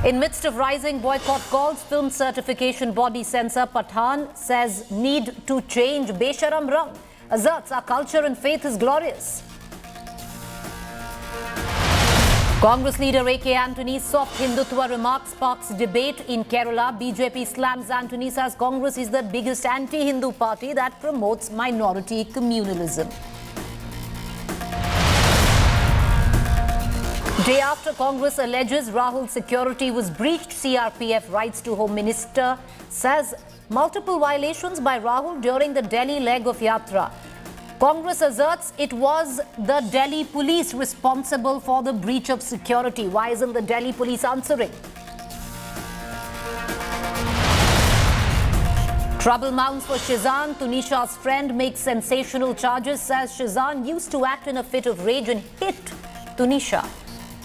In midst of rising boycott calls, film certification body Censor Pathaan says need to change Besharam Rang. Asserts our culture and faith is glorious. Congress leader A.K. Antony's soft Hindutva remarks sparks debate in Kerala. BJP slams Antony, says Congress is the biggest anti-Hindu party that promotes minority communalism. Day after Congress alleges Rahul's security was breached, CRPF writes to Home Minister, says multiple violations by Rahul during the Delhi leg of Yatra. Congress asserts it was the Delhi police responsible for the breach of security. Why isn't the Delhi police answering? Trouble mounts for Shizan. Tunisha's friend makes sensational charges, says Shizan used to act in a fit of rage and hit Tunisha.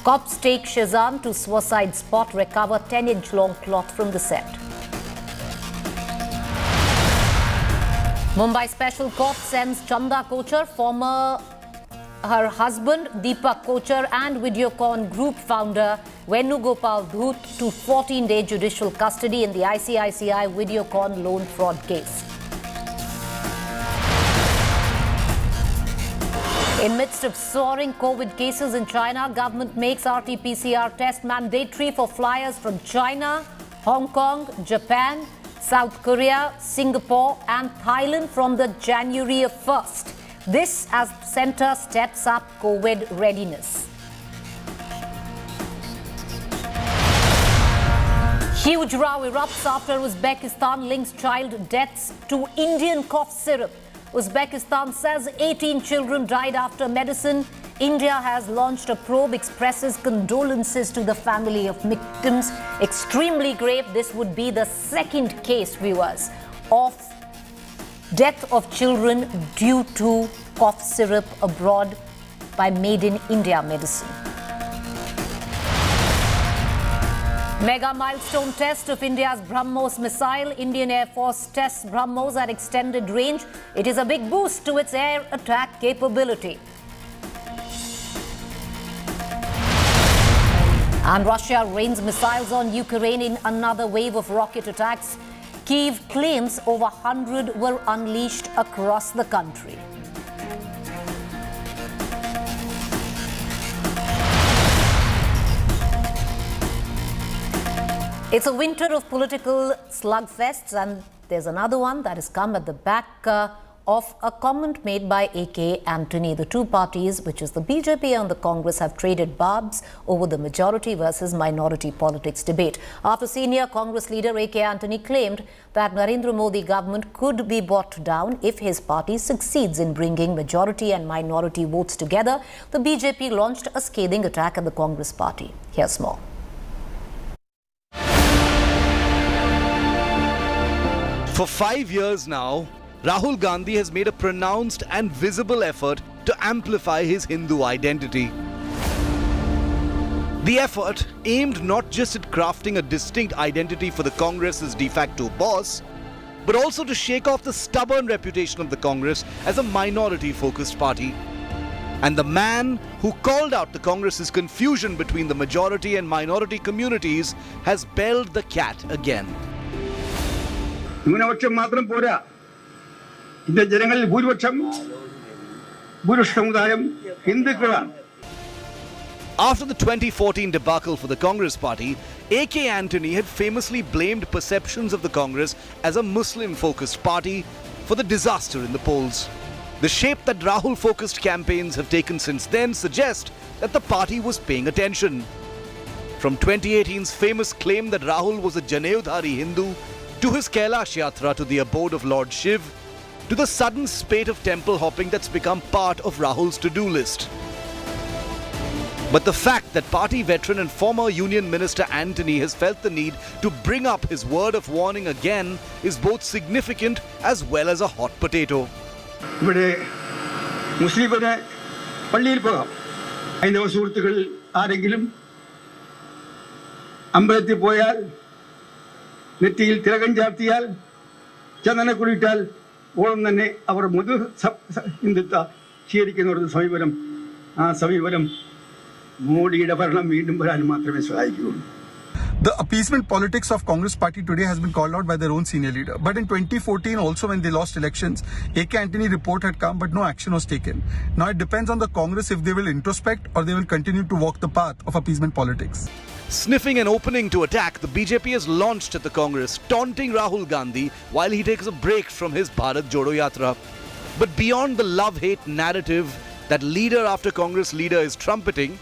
Cops take Shizan to suicide spot, recover 10-inch long cloth from the set. Mumbai Special Court sends Chanda Kochar, her husband Deepika Kochar and Videocon Group founder Venugopal Dhut to 14-day judicial custody in the ICICI Videocon loan fraud case. In midst of soaring COVID cases in China, government makes RT-PCR test mandatory for flyers from China, Hong Kong, Japan, South Korea, Singapore and Thailand from the January 1st. This as centre steps up COVID readiness. Huge row erupts after Uzbekistan links child deaths to Indian cough syrup. Uzbekistan says 18 children died after medicine. India has launched a probe, expresses condolences to the family of victims. Extremely grave. This would be the second case, viewers, of death of children due to cough syrup abroad by Made in India medicine. Mega milestone test of India's BrahMos missile. Indian Air Force tests BrahMos at extended range. It is a big boost to its air attack capability. And Russia rains missiles on Ukraine in another wave of rocket attacks. Kyiv claims over 100 were unleashed across the country. It's a winter of political slugfests, and there's another one that has come at the back of a comment made by A.K. Antony. The two parties, which is the BJP and the Congress, have traded barbs over the majority versus minority politics debate. After senior Congress leader A.K. Antony claimed that Narendra Modi government could be brought down if his party succeeds in bringing majority and minority votes together, the BJP launched a scathing attack at the Congress party. Here's more. For 5 years now, Rahul Gandhi has made a pronounced and visible effort to amplify his Hindu identity. The effort aimed not just at crafting a distinct identity for the Congress's de facto boss, but also to shake off the stubborn reputation of the Congress as a minority-focused party. And the man who called out the Congress's confusion between the majority and minority communities has belled the cat again. ന്യൂനപക്ഷം മാത്രം പോരാ, Indian ജനങ്ങളിൽ ഭൂരിപക്ഷ സമുദായം ഹിന്ദുക്കളാണ്. After the 2014 debacle for the Congress party, A.K. Antony had famously blamed perceptions of the Congress as a Muslim-focused party for the disaster in the polls. The shape that Rahul-focused campaigns have taken since then suggest that the party was paying attention. From 2018's famous claim that Rahul was a Janeudhari Hindu, to his Kailash Yatra to the abode of Lord Shiv, to the sudden spate of temple hopping that's become part of Rahul's to-do list. But the fact that party veteran and former Union Minister Antony has felt the need to bring up his word of warning again is both significant as well as a hot potato. ഇവിടെ മുസ്ലിമിന് പള്ളിയിൽ പോകാം. ഹൈന്ദവ സുഹൃത്തുക്കൾ ആരെങ്കിലും അമ്പലത്തിൽ പോയാൽ, നെറ്റിയിൽ തിലകം ചാർത്തിയാൽ, ചന്ദനക്കുളിയിട്ടാൽ ഓളം തന്നെ അവർ മധു ഹിന്ദുത്വ സ്വീകരിക്കുന്ന ഒരു സമീപനം, ആ സമീപനം മോഡിയുടെ ഭരണം വീണ്ടും വരാൻ മാത്രമേ സഹായിക്കുകയുള്ളൂ. The appeasement politics of Congress party today has been called out by their own senior leader. But in 2014 also, when they lost elections, AK Antony report had come but no action was taken. Now it depends on the Congress if they will introspect or they will continue to walk the path of appeasement politics. Sniffing an opening to attack, the BJP has launched at the Congress, taunting Rahul Gandhi while he takes a break from his Bharat Jodo Yatra. But beyond the love-hate narrative that leader after Congress leader is trumpeting,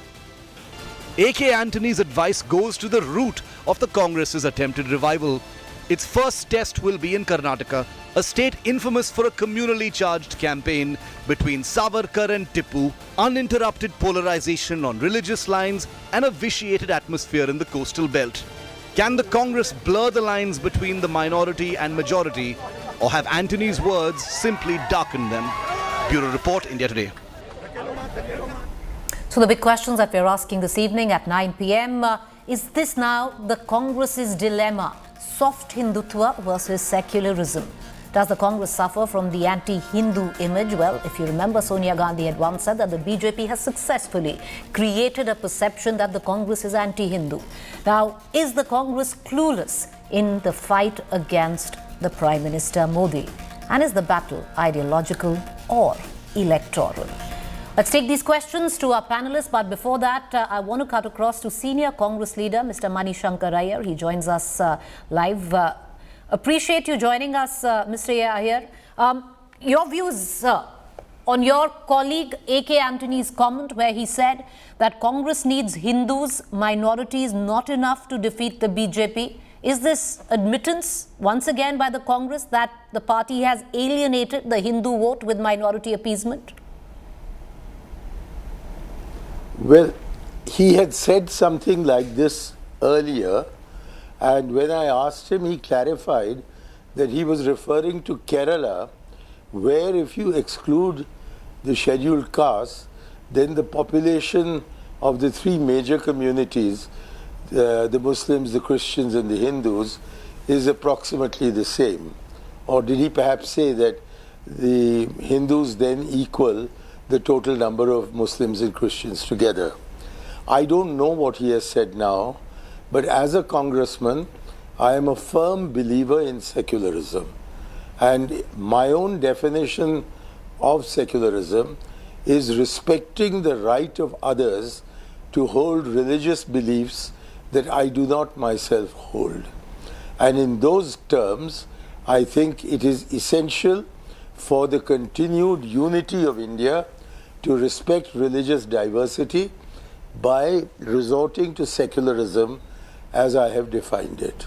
AK Antony's advice goes to the root of the Congress's attempted revival. Its first test will be in Karnataka, a state infamous for a communally charged campaign between Savarkar and Tipu, uninterrupted polarization on religious lines, and a vitiated atmosphere in the coastal belt. Can the Congress blur the lines between the minority and majority, or have Antony's words simply darkened them? Bureau Report, India Today. So the big questions that we're asking this evening at 9 p.m. Is this now the Congress's dilemma? Soft Hindutva versus secularism. Does the Congress suffer from the anti-Hindu image? Well, if you remember, Sonia Gandhi had once said that the BJP has successfully created a perception that the Congress is anti-Hindu. Now, is the Congress clueless in the fight against the Prime Minister Modi? And is the battle ideological or electoral? Let's take these questions to our panelists, but before that, I want to cut across to senior Congress leader, Mr. Shankar Aiyar. He joins us live. Appreciate you joining us, Mr. Aiyar. Your views on your colleague AK Antony's comment where he said that Congress needs Hindus, minorities, not enough to defeat the BJP. Is this admittance once again by the Congress that the party has alienated the Hindu vote with minority appeasement? Well, he had said something like this earlier, and when I asked him, he clarified that he was referring to Kerala, where if you exclude the scheduled castes, then the population of the three major communities, the Muslims, the Christians and the Hindus, is approximately the same. Or did he perhaps say that the Hindus then equal the total number of Muslims and Christians together? I don't know what he has said now, but as a congressman, I am a firm believer in secularism. And my own definition of secularism is respecting the right of others to hold religious beliefs that I do not myself hold. And in those terms, I think it is essential for the continued unity of India to respect religious diversity by resorting to secularism as I have defined it.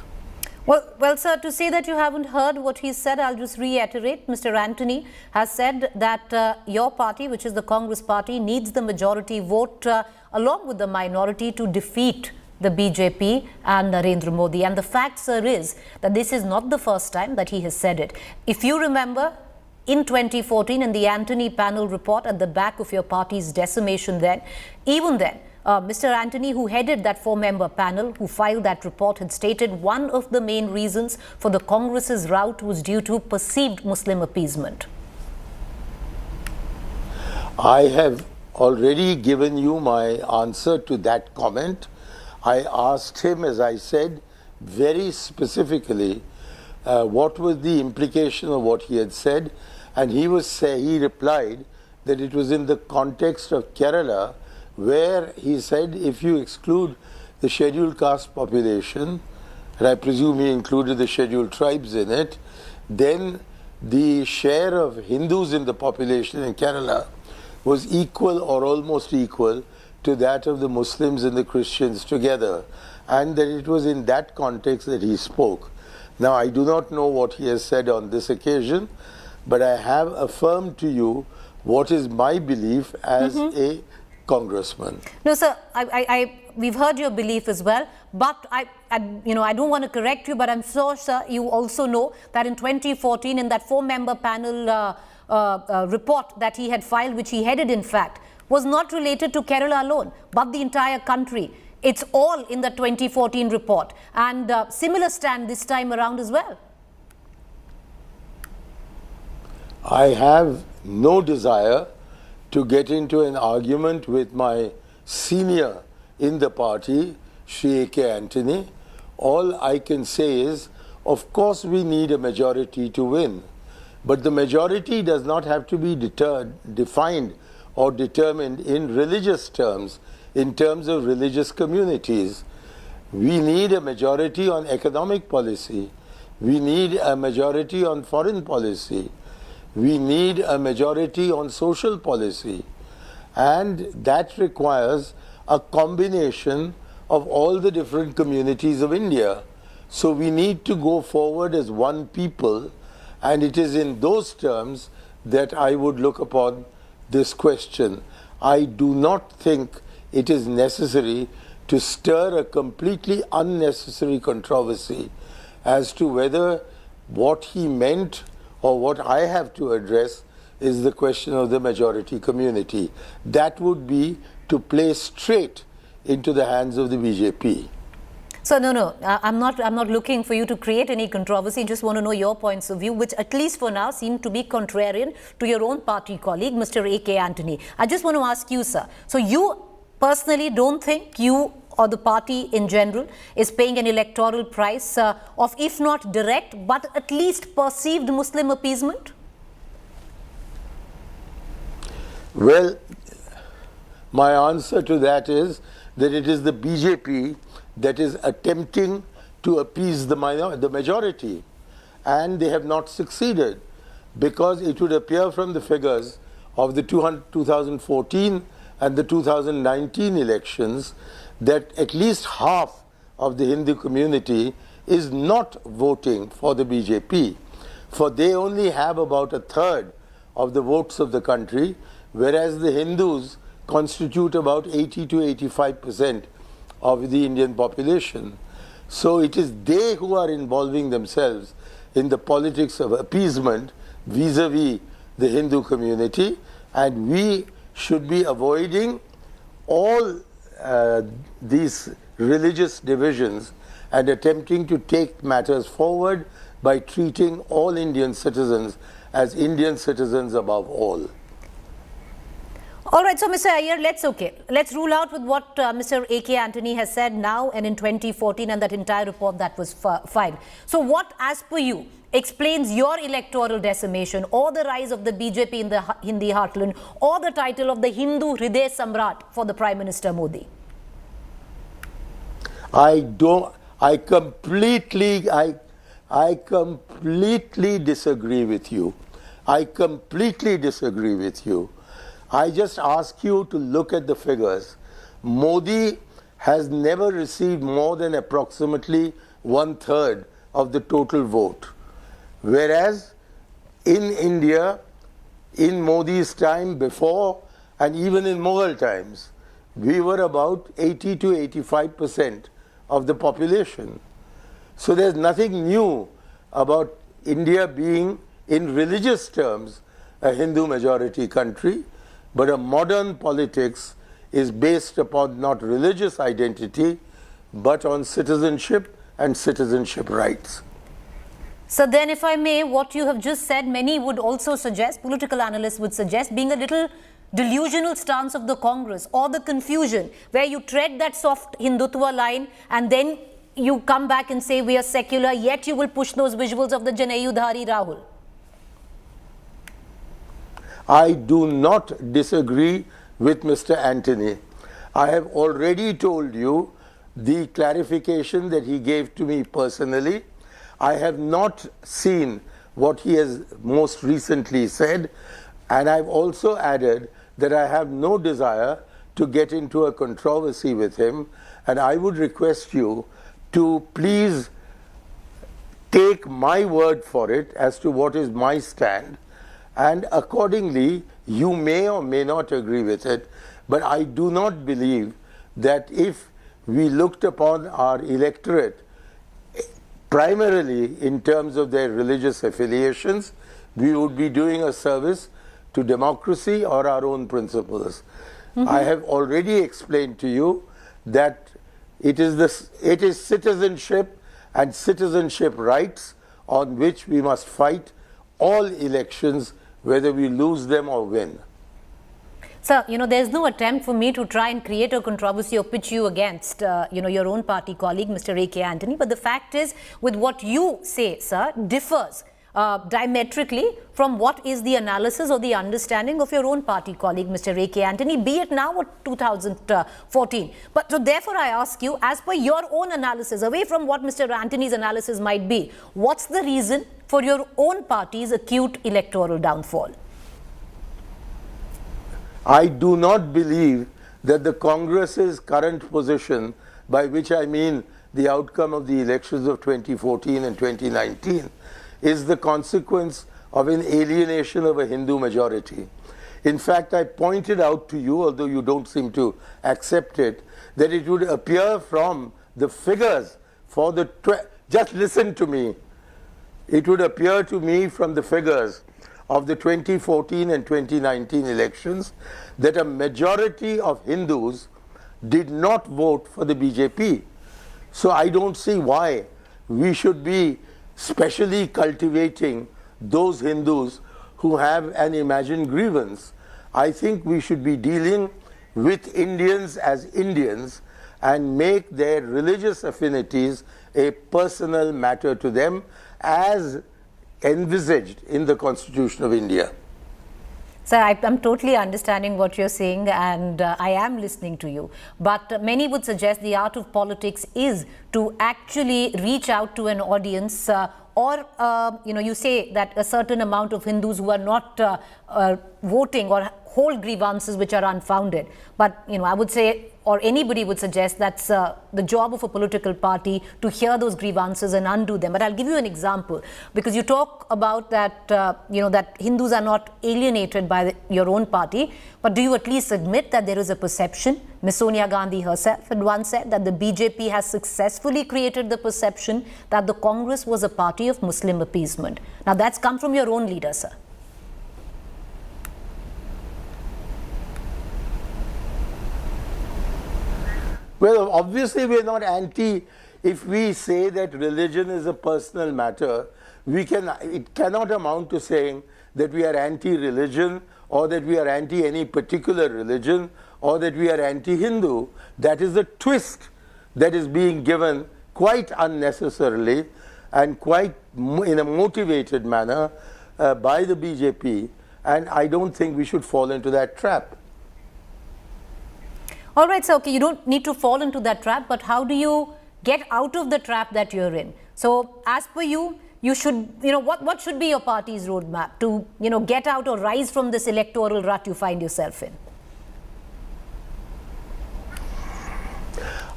Well, sir, to say that you haven't heard what he said, I'll just reiterate. Mr. Antony has said that your party, which is the Congress party, needs the majority vote along with the minority to defeat the BJP and Narendra Modi. And the fact, sir, is that this is not the first time that he has said it. If you remember, in 2014, in the Antony panel report at the back of your party's decimation then, even then, Mr. Antony, who headed that four-member panel, who filed that report, had stated one of the main reasons for the Congress's rout was due to perceived Muslim appeasement. I have already given you my answer to that comment. I asked him, as I said, very specifically, what was the implication of what he had said, and he replied that it was in the context of Kerala, where he said if you exclude the scheduled caste population, and I presume he included the scheduled tribes in it, then the share of Hindus in the population in Kerala was equal or almost equal to that of the Muslims and the Christians together, and that it was in that context that he spoke. Now, I do not know what he has said on this occasion, but I have affirmed to you what is my belief as a congressman. No, sir, we've heard your belief as well, but I don't want to correct you, but I'm sure, sir, you also know that in 2014, in that four-member panel report that he had filed, which he headed, in fact, was not related to Kerala alone, but the entire country. It's all in the 2014 report, and similar stand this time around as well. I have no desire to get into an argument with my senior in the party, Shri A.K. Antony, All I can say is, of course we need a majority to win. But the majority does not have to be defined or determined in religious terms, in terms of religious communities. We need a majority on economic policy. We need a majority on foreign policy. We need a majority on social policy. And that requires a combination of all the different communities of India. So we need to go forward as one people, and it is in those terms that I would look upon this question. I do not think it is necessary to stir a completely unnecessary controversy as to whether what he meant or what I have to address is the question of the majority community. That would be to play straight into the hands of the BJP. So no, I'm not looking for you to create any controversy. Just want to know your points of view, which at least for now seem to be contrarian to your own party colleague, Mr. A.K. Antony. I just want to ask you, sir. So you personally don't think you or the party in general is paying an electoral price of, if not direct, but at least perceived Muslim appeasement? Well, my answer to that is that it is the BJP that is attempting to appease the majority, and they have not succeeded, because it would appear from the figures of the 2014 and the 2019 elections that at least half of the Hindu community is not voting for the BJP, for they only have about a third of the votes of the country, whereas the Hindus constitute about 80 to 85% of the Indian population. So it is they who are involving themselves in the politics of appeasement vis-a-vis the Hindu community, and we should be avoiding all these religious divisions and attempting to take matters forward by treating all Indian citizens as Indian citizens above all. All right, so Mr. Aiyar, let's rule out with what Mr. A.K. Antony has said now and in 2014 and that entire report that was filed. So what, as per you, explains your electoral decimation or the rise of the BJP in the Hindi heartland or the title of the Hindu Hriday Samrat for the Prime Minister Modi? I completely disagree with you. I completely disagree with you. I just ask you to look at the figures. Modi has never received more than approximately 1/3 of the total vote. Whereas in India, in Modi's time before and even in Mughal times, we were about 80 to 85% of the population. So there's nothing new about India being, in religious terms, a Hindu majority country, but a modern politics is based upon not religious identity, but on citizenship and citizenship rights. So then, if I may, what you have just said, many would also suggest, political analysts would suggest, being a little delusional stance of the Congress or the confusion where you tread that soft Hindutva line and then you come back and say we are secular, yet you will push those visuals of the Janayudhari Rahul. I do not disagree with Mr. Antony. I have already told you the clarification that he gave to me personally. I have not seen what he has most recently said, and I've also added that I have no desire to get into a controversy with him, and I would request you to please take my word for it as to what is my stand, and accordingly you may or may not agree with it, but I do not believe that if we looked upon our electorate primarily in terms of their religious affiliations, we would be doing a service to democracy or our own principles. I have already explained to you that it is citizenship and citizenship rights on which we must fight all elections, whether we lose them or win. Sir, there's no attempt for me to try and create a controversy or pitch you against, your own party colleague, Mr. A.K. Antony. But the fact is, with what you say, sir, differs diametrically from what is the analysis or the understanding of your own party colleague, Mr. A.K. Antony, be it now or 2014. But so therefore, I ask you, as per your own analysis, away from what Mr. Antony's analysis might be, what's the reason for your own party's acute electoral downfall? I do not believe that the Congress's current position, by which I mean the outcome of the elections of 2014 and 2019, is the consequence of an alienation of a Hindu majority. In fact, I pointed out to you, although you don't seem to accept it, that it would appear from the figures for the... Just listen to me. It would appear to me from the figures of the 2014 and 2019 elections that a majority of Hindus did not vote for the BJP. So I don't see why we should be specially cultivating those Hindus who have an imagined grievance. I think we should be dealing with Indians as Indians and make their religious affinities a personal matter to them as envisaged in the Constitution of India. Sir, I'm totally understanding what you're saying, and I am listening to you. But many would suggest the art of politics is to actually reach out to an audience or, you say that a certain amount of Hindus who are not voting or hold grievances which are unfounded. But, I would say, or anybody would suggest that's the job of a political party to hear those grievances and undo them. But I'll give you an example, because you talk about that, that Hindus are not alienated by your own party. But do you at least admit that there is a perception? Ms. Sonia Gandhi herself had once said that the BJP has successfully created the perception that the Congress was a party of Muslim appeasement. Now, that's come from your own leader, sir. Well, obviously we're not anti. If we say that religion is a personal matter, it cannot amount to saying that we are anti-religion or that we are anti any particular religion or that we are anti-Hindu. That is a twist that is being given quite unnecessarily and quite in a motivated manner by the BJP, and I don't think we should fall into that trap. All right, so okay, you don't need to fall into that trap, but how do you get out of the trap that you're in? So as per you, you should, what should be your party's roadmap to, get out or rise from this electoral rut you find yourself in?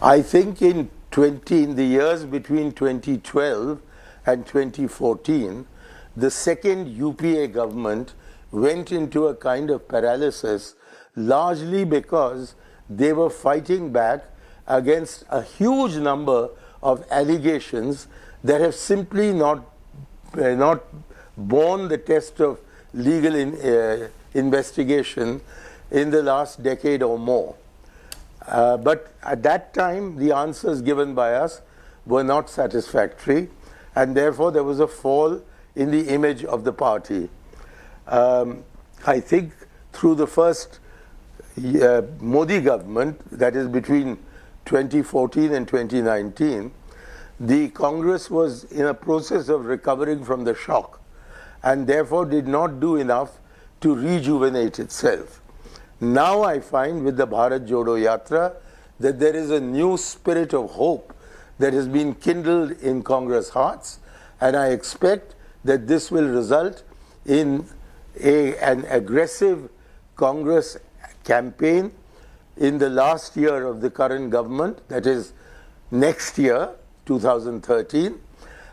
I think in the years between 2012 and 2014, the second UPA government went into a kind of paralysis, largely because they were fighting back against a huge number of allegations that have simply not borne the test of legal investigation in the last decade or more. But at that time, the answers given by us were not satisfactory, and therefore there was a fall in the image of the party. I think through the first Modi government, that is between 2014 and 2019, the Congress was in a process of recovering from the shock and therefore did not do enough to rejuvenate itself. Now I find with the Bharat Jodo Yatra that there is a new spirit of hope that has been kindled in Congress hearts, and I expect that this will result in an aggressive Congress campaign in the last year of the current government, that is next year, 2013.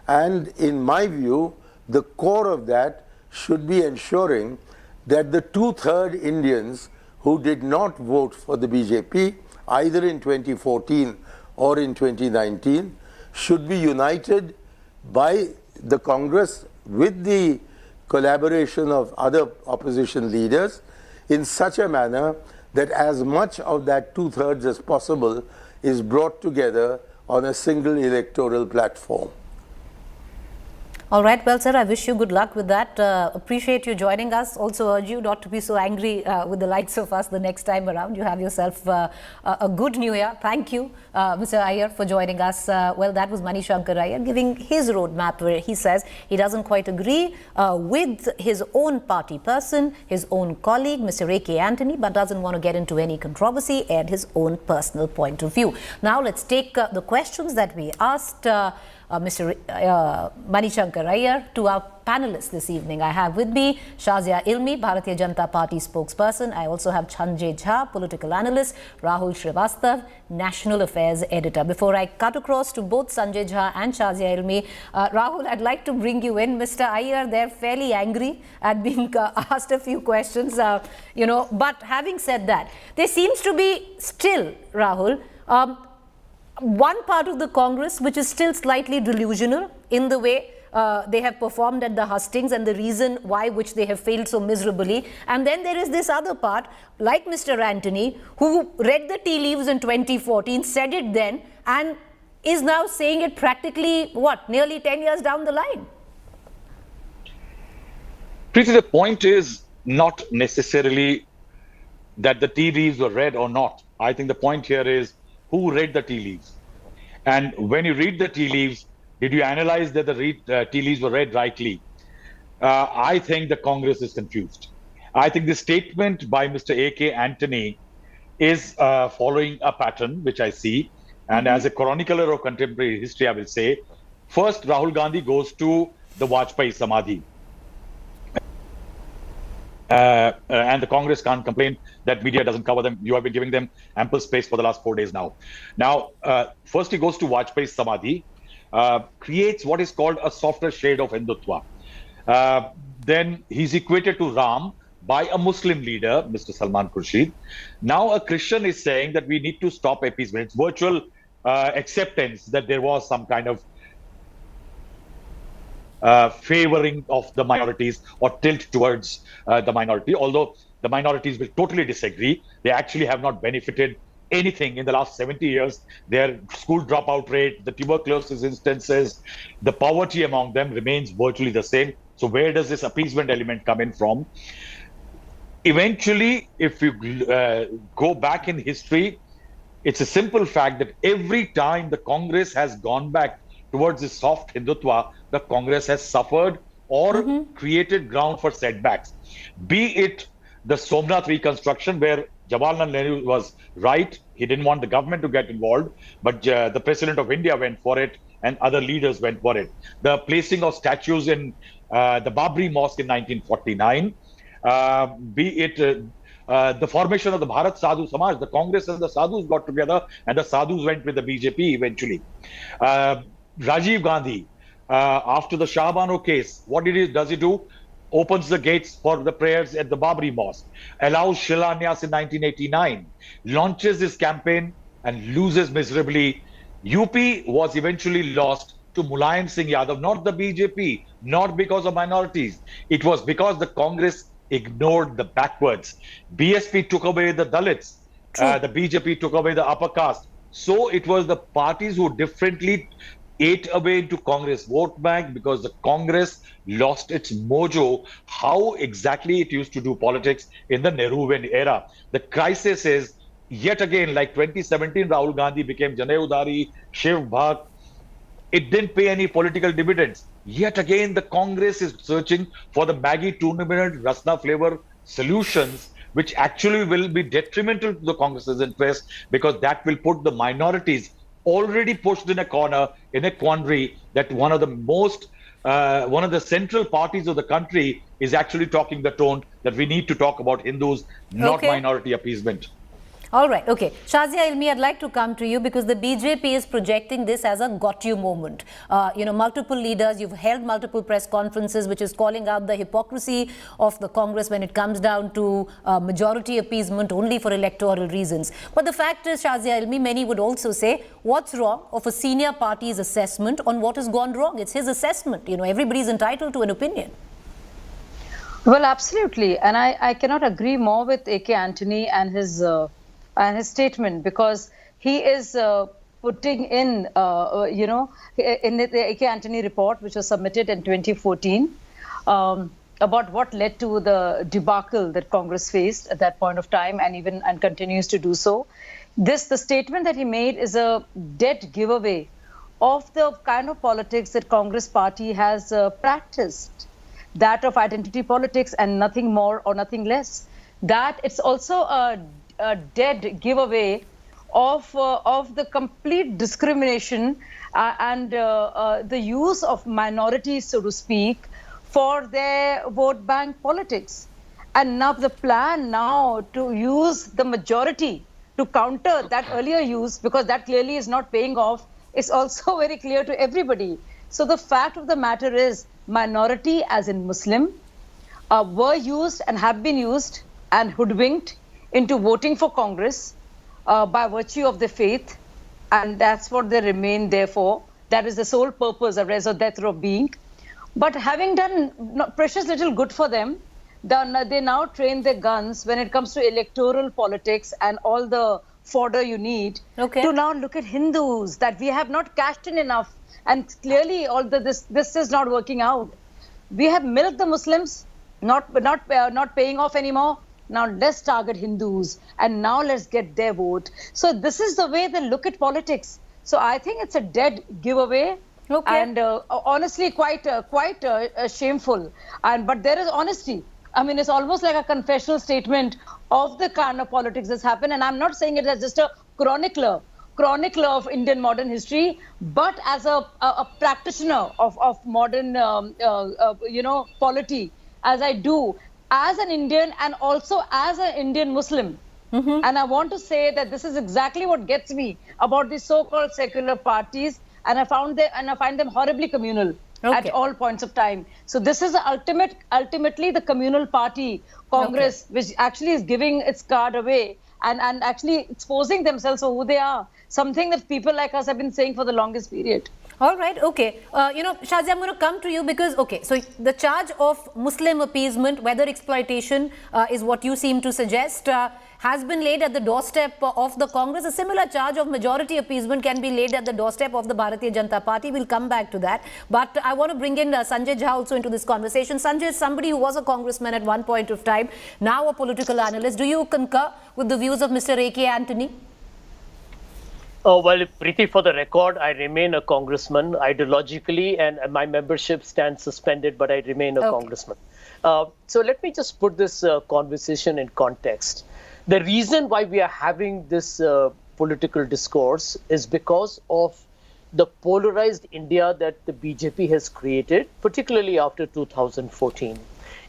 And in my view, the core of that should be ensuring that the 2/3 Indians who did not vote for the BJP, either in 2014 or in 2019, should be united by the Congress with the collaboration of other opposition leaders in such a manner that as much of that 2/3 as possible is brought together on a single electoral platform. All right, well, sir, I wish you good luck with that. Appreciate you joining us. Also urge you not to be so angry with the likes of us the next time around. You have yourself a good new year. Thank you, Mr. Aiyar, for joining us. Well, that was Shankar Aiyar giving his roadmap where he says he doesn't quite agree with his own party person, his own colleague, Mr. A.K. Antony, but doesn't want to get into any controversy and his own personal point of view. Now, let's take the questions that we asked Mr. Shankar Aiyar to our panelists this evening. I have with me Shazia Ilmi, Bharatiya Janata Party spokesperson. I also have Sanjay Jha, political analyst, Rahul Srivastav, national affairs editor. Before I cut across to both Sanjay Jha and Shazia Ilmi, Rahul, I'd like to bring you in. Mr. Aiyar, they're fairly angry at being asked a few questions, but having said that, there seems to be still, Rahul, one part of the Congress which is still slightly delusional in the way they have performed at the hustings and the reason why which they have failed so miserably. And then there is this other part, like Mr. Antony, who read the tea leaves in 2014, said it then, and is now saying it practically, nearly 10 years down the line. Preeti, the point is not necessarily that the tea leaves were read or not. I think the point here is who read the tea leaves. And when you read the tea leaves, did you analyze that the tea leaves were read rightly? I think the Congress is confused. I think the statement by Mr. A.K. Antony is following a pattern, which I see. And as a chronicler of contemporary history, I will say, first, Rahul Gandhi goes to the Vajpayee Samadhi. And the Congress can't complain that media doesn't cover them. You have been giving them ample space for the last 4 days now. Now, first he goes to Vajpayee Samadhi, creates what is called a softer shade of Hindutva. Then he's equated to Ram by a Muslim leader, Mr. Salman Khurshid. Now a Christian is saying that we need to stop appeasement. It's virtual acceptance that there was some kind of favoring of the minorities or tilt towards the minority, although the minorities will totally disagree. They actually have not benefited anything in the last 70 years. Their school dropout rate, the tuberculosis instances, the poverty among them remains virtually the same. So where does this appeasement element come in from? Eventually, if you go back in history, it's a simple fact that every time the Congress has gone back towards this soft Hindutva, the Congress has suffered or created ground for setbacks. Be it the Somnath reconstruction, where Jawaharlal Nehru was right. He didn't want the government to get involved, but the President of India went for it and other leaders went for it. The placing of statues in the Babri Mosque in 1949, be it the formation of the Bharat Sadhu Samaj, the Congress and the Sadhus got together and the Sadhus went with the BJP eventually. Rajiv Gandhi, after the Shah case, what does he do? Opens the gates for the prayers at the Babri Mosque, allows Shilanyas in 1989, launches this campaign and loses miserably. UP was eventually lost to Mulayam Singh Yadav, not the BJP, not because of minorities. It was because the Congress ignored the backwards. BSP took away the Dalits, the BJP took away the upper caste. So it was the parties who differently ate away into Congress vote bank because the Congress lost its mojo, how exactly it used to do politics in the Nehruvian era. The crisis is, yet again, like 2017, Rahul Gandhi became Janay Udari, Shiv Bhakt. It didn't pay any political dividends. Yet again, the Congress is searching for the Maggie tournament, Rasna flavor solutions, which actually will be detrimental to the Congress's interest because that will put the minorities already pushed in a corner, in a quandary, that one of the central parties of the country is actually talking the tone that we need to talk about Hindus, not minority appeasement. All right, okay. Shazia Ilmi, I'd like to come to you because the BJP is projecting this as a got you moment. Multiple leaders, you've held multiple press conferences, which is calling out the hypocrisy of the Congress when it comes down to majority appeasement only for electoral reasons. But the fact is, Shazia Ilmi, many would also say, what's wrong of a senior party's assessment on what has gone wrong? It's his assessment. Everybody's entitled to an opinion. Well, absolutely. And I cannot agree more with A.K. Antony and his statement, because he is putting in, in the A.K. Antony report, which was submitted in 2014, about what led to the debacle that Congress faced at that point of time, and continues to do so. The statement that he made is a dead giveaway of the kind of politics that Congress party has practiced, that of identity politics and nothing more or nothing less. That it's also a dead giveaway of the complete discrimination and the use of minorities, so to speak, for their vote bank politics. And now the plan now to use the majority to counter that earlier use, because that clearly is not paying off, is also very clear to everybody. So the fact of the matter is, minority, as in Muslim, were used and have been used and hoodwinked into voting for Congress by virtue of their faith, and that's what they remain there for. That is the sole purpose of res or death of being. But having done precious little good for them, they now train their guns when it comes to electoral politics and all the fodder you need to now look at Hindus, that we have not cashed in enough, and clearly this is not working out. We have milked the Muslims, not paying off anymore. Now let's target Hindus, and now let's get their vote. So this is the way they look at politics. So I think it's a dead giveaway, and honestly quite shameful. But there is honesty. I mean, it's almost like a confessional statement of the kind of politics that's happened. And I'm not saying it as just a chronicler of Indian modern history, but as a practitioner of modern, polity, as I do, as an Indian and also as an Indian Muslim. And I want to say that this is exactly what gets me about these so-called secular parties, and I find them horribly communal at all points of time. So this is ultimately the communal party, Congress, which actually is giving its card away and actually exposing themselves for who they are. Something that people like us have been saying for the longest period. All right, okay. Shahzi, I'm going to come to you because, so the charge of Muslim appeasement, whether exploitation is what you seem to suggest, has been laid at the doorstep of the Congress. A similar charge of majority appeasement can be laid at the doorstep of the Bharatiya Janata Party. We'll come back to that. But I want to bring in Sanjay Jha also into this conversation. Sanjay is somebody who was a congressman at one point of time, now a political analyst. Do you concur with the views of Mr. A.K. Antony? Oh, well, Preeti, for the record, I remain a congressman ideologically, and my membership stands suspended, but I remain a congressman. So let me just put this conversation in context. The reason why we are having this political discourse is because of the polarized India that the BJP has created, particularly after 2014.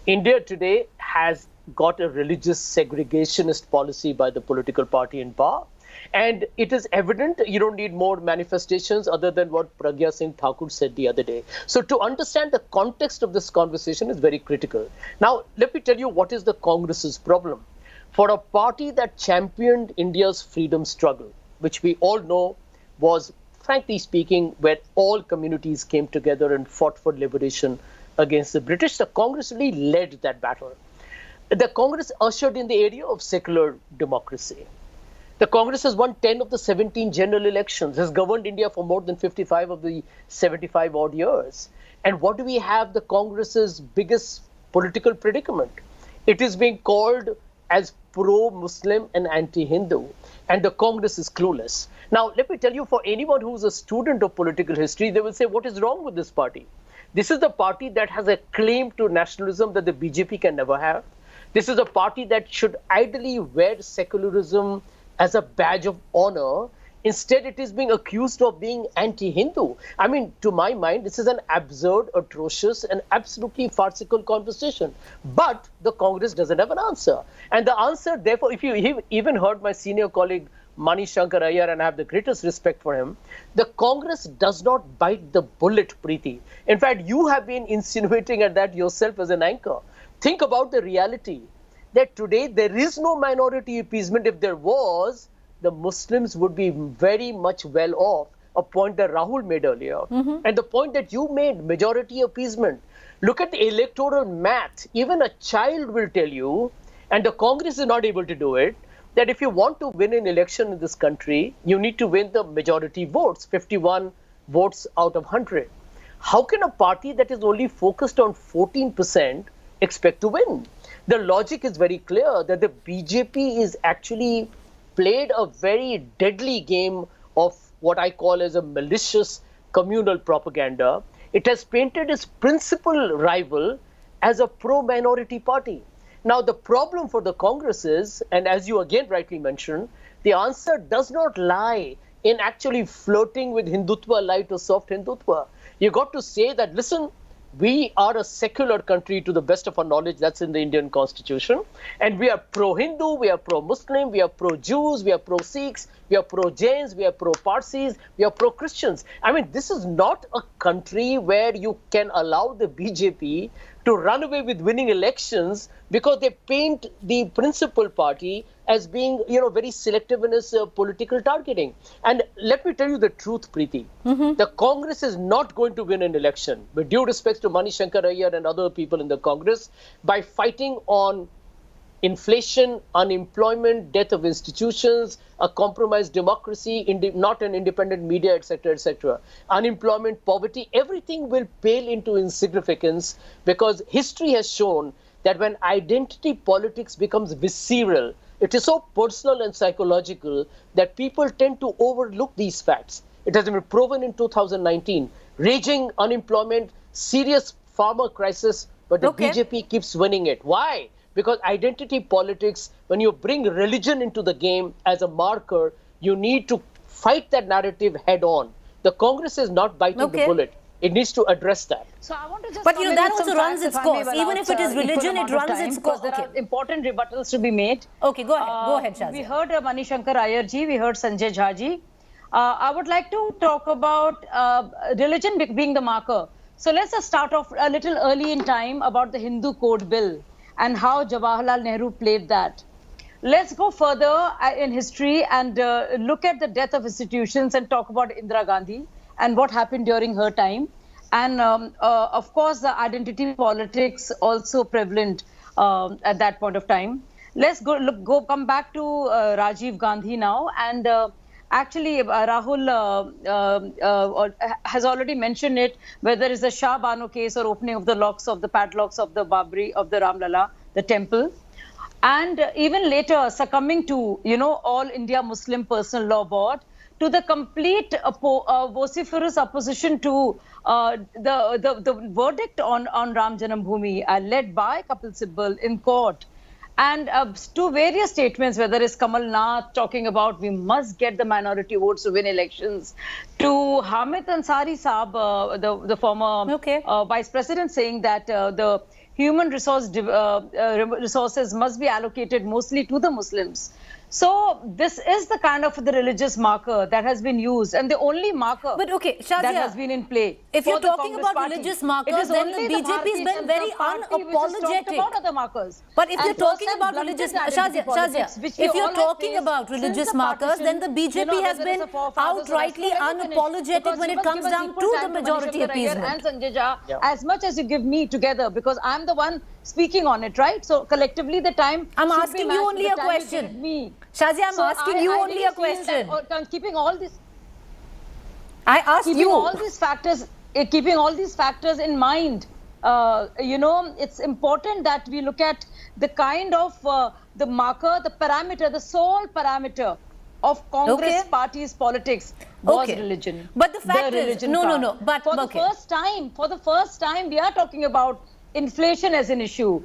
India today has got a religious segregationist policy by the political party in power. And it is evident you don't need more manifestations other than what Pragya Singh Thakur said the other day. So to understand the context of this conversation is very critical. Now, let me tell you what is the Congress's problem. For a party that championed India's freedom struggle, which we all know was, frankly speaking, where all communities came together and fought for liberation against the British, the Congress really led that battle. The Congress ushered in the area of secular democracy. The Congress has won 10 of the 17 general elections, has governed India for more than 55 of the 75 odd years. And what do we have the Congress's biggest political predicament? It is being called as pro-Muslim and anti-Hindu, and the Congress is clueless. Now, let me tell you, for anyone who's a student of political history, they will say, what is wrong with this party? This is the party that has a claim to nationalism that the BJP can never have. This is a party that should ideally wear secularism as a badge of honor. Instead, it is being accused of being anti-Hindu. I mean, to my mind, this is an absurd, atrocious, and absolutely farcical conversation. But the Congress doesn't have an answer. And the answer, therefore, if you even heard my senior colleague, Shankar Aiyar, and I have the greatest respect for him, the Congress does not bite the bullet, Preeti. In fact, you have been insinuating at that yourself as an anchor. Think about the reality that today there is no minority appeasement. If there was, the Muslims would be very much well off, a point that Rahul made earlier. And the point that you made, majority appeasement. Look at the electoral math. Even a child will tell you, and the Congress is not able to do it, that if you want to win an election in this country, you need to win the majority votes, 51 votes out of 100. How can a party that is only focused on 14% expect to win? The logic is very clear that the BJP is actually played a very deadly game of what I call as a malicious communal propaganda. It has painted its principal rival as a pro-minority party. Now, the problem for the Congress is, and as you again rightly mentioned, the answer does not lie in actually flirting with Hindutva light or soft Hindutva. You got to say that, listen, we are a secular country to the best of our knowledge. That's in the Indian constitution. And we are pro-Hindu, we are pro-Muslim, we are pro-Jews, we are pro-Sikhs, we are pro-Jains, we are pro-Parsis, we are pro-Christians. I mean, this is not a country where you can allow the BJP to run away with winning elections because they paint the principal party as being, very selective in its political targeting. And let me tell you the truth, Preeti. The Congress is not going to win an election, with due respect to Shankar, Aiyar and other people in the Congress, by fighting on inflation, unemployment, death of institutions, a compromised democracy, not an independent media, etc., etc. Unemployment, poverty, everything will pale into insignificance because history has shown that when identity politics becomes visceral, it is so personal and psychological that people tend to overlook these facts. It has been proven in 2019. Raging unemployment, serious farmer crisis, but the BJP keeps winning it. Why? Because identity politics, when you bring religion into the game as a marker, you need to fight that narrative head on. The Congress is not biting the bullet. It needs to address that. So I want to just but that also runs its course. Even if it is religion, it runs its course. There are important rebuttals to be made. Okay, go ahead. Go ahead, Shazia. We heard Shankar Aiyar ji, we heard Sanjay Jha ji. I would like to talk about religion being the marker. So let's just start off a little early in time about the Hindu Code Bill and how Jawaharlal Nehru played that. Let's go further in history and look at the death of institutions and talk about Indira Gandhi and what happened during her time. And of course, the identity politics also prevalent at that point of time. Let's come back to Rajiv Gandhi now. And actually, Rahul has already mentioned it, whether it's the Shah Bano case or opening of the locks of the padlocks of the Babri, of the Ramlala, the temple. And even later, succumbing to, All India Muslim Personal Law Board, to the complete vociferous opposition to the verdict on Ram Janambhoomi led by Kapil Sibal in court. And to various statements, whether it's Kamal Nath talking about we must get the minority votes to win elections, to Hamid Ansari Saab, the former vice president, saying that the human resources must be allocated mostly to the Muslims. So this is the kind of the religious marker that has been used, and the only marker Shazia, that has been in play. If you're talking about religious markers, then the BJP has been very unapologetic. About other markers. But if you're talking about religious, Shazia, if you're talking about religious markers, then the BJP has been outrightly unapologetic when it comes down to the majority appeasement. And Sanjay Jha, as much as you give me together, because I'm the one speaking on it, right? So collectively, the time. I'm asking you only a question. Shazia, I'm asking you only a question. Keeping all this, I asked you. Keeping all these factors in mind, it's important that we look at the kind of the marker, the parameter, the sole parameter of Congress party's politics was religion. But the fact is, no. But for the first time, we are talking about inflation as an issue.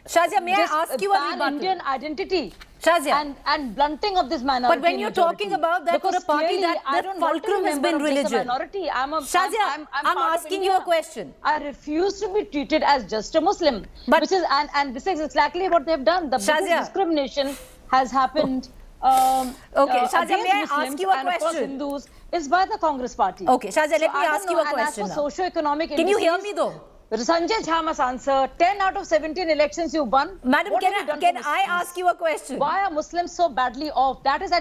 Shazia, may I ask you a rebuttal? Indian identity. Shazia. And blunting of this minority. But when you're talking about that for a party that the fulcrum has been religion. Shazia, I'm asking you a question. I refuse to be treated as just a Muslim. But and this is exactly what they've done. The biggest discrimination has happened. Shazia, may I ask you a question? Hindus is by the Congress party. Okay, Shazia, let me ask you a question. Socio-economic. Can you hear me though? Sanjay Jha must answer. 10 out of 17 elections you won. Madam, can I ask you a question? Why are Muslims so badly off? That is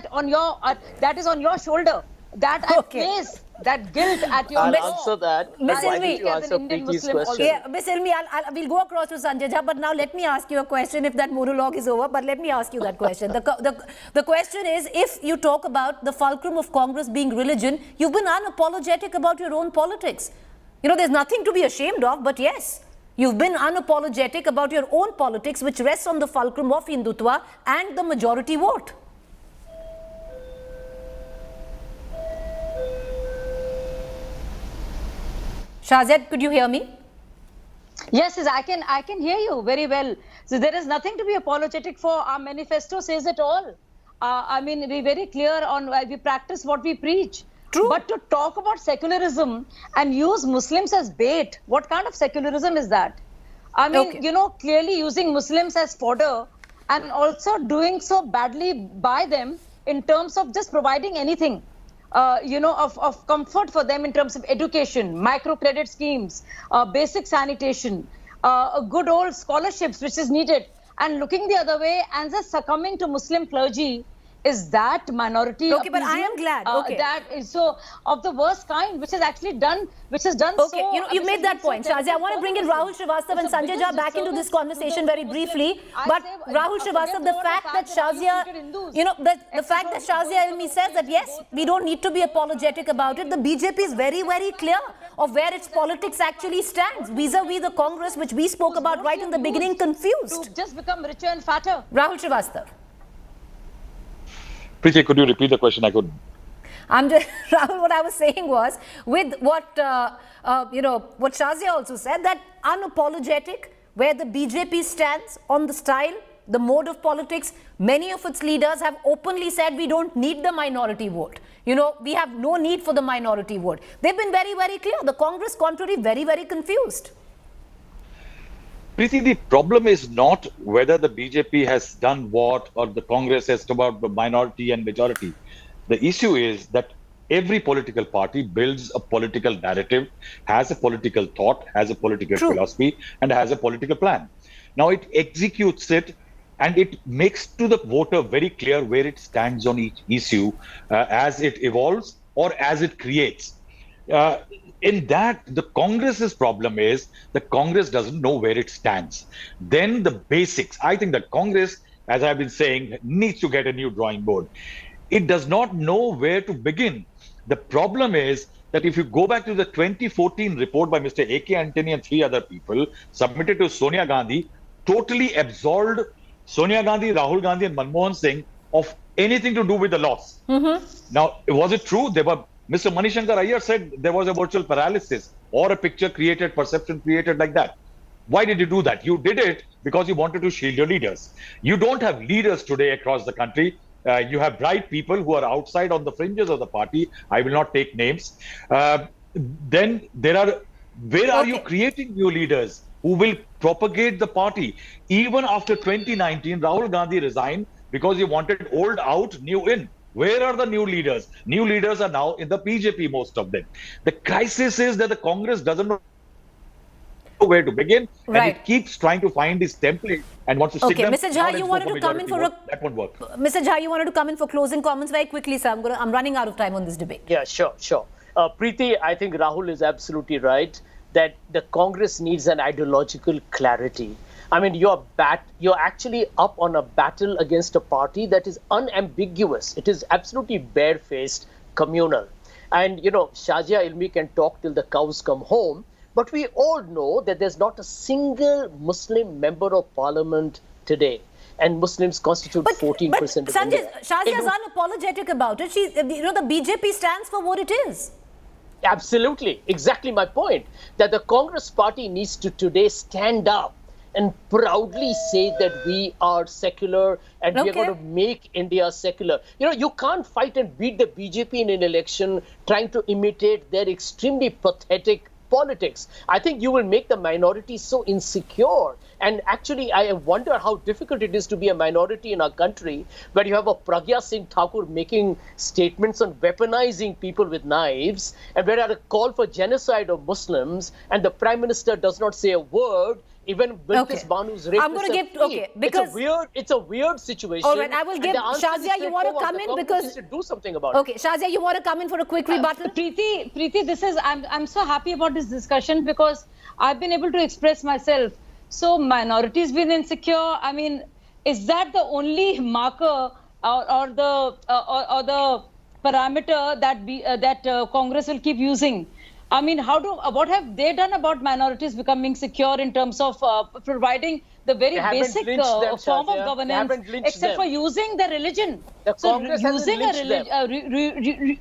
on your shoulder. that I face that guilt at your I'll door. answer that. Miss Why Ilmi, did you as an answer Indian Preeti's Muslim question? Yeah, Miss Ilmi, we'll go across to Sanjay Jha, but now let me ask you a question if that monologue is over, but let me ask you that question. The question is, if you talk about the fulcrum of Congress being religion, you've been unapologetic about your own politics. You know, there's nothing to be ashamed of, but yes, you've been unapologetic about your own politics, which rests on the fulcrum of Hindutva and the majority vote. Shahzad, could you hear me? Yes, I can hear you very well. So there is nothing to be apologetic for. Our manifesto says it all. I mean, we're very clear on why we practice what we preach. True. But to talk about secularism and use Muslims as bait, what kind of secularism is that? I mean, Okay. you know, clearly using Muslims as fodder and also doing so badly by them in terms of just providing anything. You know, of comfort for them in terms of education, microcredit schemes, basic sanitation, good old scholarships, which is needed, and looking the other way and just succumbing to Muslim clergy. Is that minority? Okay, but I am glad. Okay. That is so of the worst kind, which is actually done, which is done. Okay, so, you know, you made that point, Shahzad. I want to bring in Rahul Srivastava and Sanjay Jha back into this conversation very briefly. But Rahul Srivastava, the fact that Shahzad, you know, the fact that Shahzad Ilmi says that yes, we don't need to be apologetic about it. The BJP is very, very clear of where its politics actually stands vis-a-vis the Congress, which we spoke about right in the beginning, confused. To just become richer and fatter. Rahul Srivastava. Preeti, could you repeat the question? I couldn't. I'm just, Rahul, what I was saying was, with what, you know, what Shahzad also said, that unapologetic, where the BJP stands on the style, the mode of politics, many of its leaders have openly said we don't need the minority vote. You know, we have no need for the minority vote. They've been very, very clear. The Congress, contrary, very, very confused. Preeti, the problem is not whether the BJP has done what or the Congress has about the minority and majority. The issue is that every political party builds a political narrative, has a political thought, has a political philosophy, and has a political plan. Now it executes it and it makes to the voter very clear where it stands on each issue as it evolves or as it creates. In that, the Congress's problem is the Congress doesn't know where it stands. Then the basics, I think that Congress, as I've been saying, needs to get a new drawing board. It does not know where to begin. The problem is that if you go back to the 2014 report by Mr. A.K. Antony and 3 other people submitted to Sonia Gandhi, totally absolved Sonia Gandhi, Rahul Gandhi and Manmohan Singh of anything to do with the loss. Now, was it true? Mr. Shankar Aiyar said there was a virtual paralysis or a picture created, perception created like that. Why did you do that? You did it because you wanted to shield your leaders. You don't have leaders today across the country. You have bright people who are outside on the fringes of the party. I will not take names. Then there are, where are you creating new leaders who will propagate the party? Even after 2019, Rahul Gandhi resigned because he wanted old out, new in. Where are the new leaders? New leaders are now in the BJP, most of them. The crisis is that the Congress doesn't know where to begin, and it keeps trying to find this template and wants to stick them. Mr. Jha, you wanted to come in for that won't work. Mr. Jha, you wanted to come in for closing comments very quickly, sir. I'm running out of time on this debate. Yeah, sure. Preeti, I think Rahul is absolutely right that the Congress needs an ideological clarity. I mean, you're actually up on a battle against a party that is unambiguous. It is absolutely barefaced, communal. And, you know, Shahzad Ilmi can talk till the cows come home, but we all know that there's not a single Muslim member of parliament today. And Muslims constitute 14% of India. Shahzad is unapologetic about it. You know, the BJP stands for what it is. Absolutely. Exactly my point. That the Congress party needs to today stand up and proudly say that we are secular and we are going to make India secular. You know, you can't fight and beat the BJP in an election trying to imitate their extremely pathetic politics. I think you will make the minority so insecure. And actually, I wonder how difficult it is to be a minority in our country where you have a Pragya Singh Thakur making statements on weaponizing people with knives, and where at a call for genocide of Muslims, and the Prime Minister does not say a word. even Bilkis Banu's rapist. I'm going to give, because it's a weird situation. All right, I will give Shazia. You want to come in because to do something about it. Okay, Shazia, you want to come in for a quick rebuttal? Preeti, this is I'm so happy about this discussion because I've been able to express myself. So minorities being insecure. I mean, is that the only marker or the parameter that Congress will keep using? I mean, what have they done about minorities becoming secure in terms of providing the very basic form of governance, except for using the religion? So